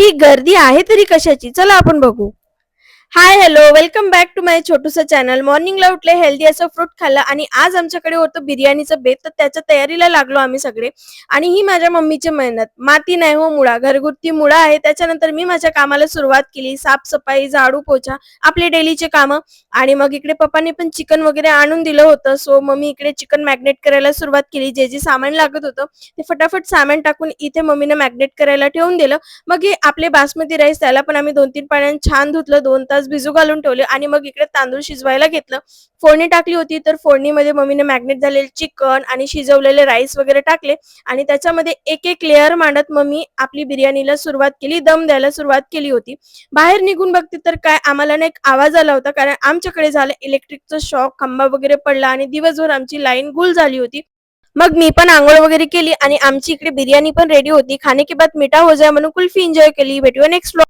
ही गर्दी आहे तरी कशाची? चला आपण बघू. Hi hello welcome back to my छोटूसा चॅनल. मॉर्निंगला उठले, हेल्दी असं फ्रूट खाल्लं आणि आज आमच्याकडे होतं बिर्याणीचं बेत, तर त्याच्या तयारीला लागलो आम्ही सगळे. आणि ही माझ्या मम्मीची मेहनत, माती नाही हो मुळा, घरगुती मुळा आहे. त्याच्यानंतर मी माझ्या कामाला सुरुवात केली, साफसफाई, झाडू पोछा, आपले डेलीचे कामं. आणि मग इकडे पप्पांनी पण चिकन वगैरे आणून दिलं होतं, सो मम्मी इकडे चिकन मॅग्नेट करायला सुरुवात केली. जे जे सामान लागत होतं ते फटाफट सामान टाकून इथे मम्मीने मॅग्नेट करायला ठेवून दिलं. मग हे आपले बासमती राईस, त्याला पण आम्ही 2-3 पाण्याने छान धुतलं, 2 तास भिजू घालून ठेवले आणि मग इकडे तांदूळ शिजवायला घेतलं. फोडणी टाकली होती, तर फोडणीमध्ये मम्मीने मॅग्नेट झालेले चिकन आणि शिजवलेले राईस वगैरे टाकले आणि त्याच्यामध्ये एक एक लेअर मांडत मम्मी आपली बिर्याणीला सुरुवात केली, दम द्यायला सुरुवात केली होती. बाहेर निघून बघते तर काय, आम्हाला ना एक आवाज आला होता, कारण आमच्याकडे झालं इलेक्ट्रिकचं शॉक, खांबा वगैरे पडला आणि दिवसभर आमची लाईन गुल झाली होती. मग मी पण अंघोळ वगैरे केली आणि आमची इकडे बिर्याणी पण रेडी होती. खाने के बाद मीठा हो जाए म्हणून कुल्फी एन्जॉय केली. भेटूया नेक्स्ट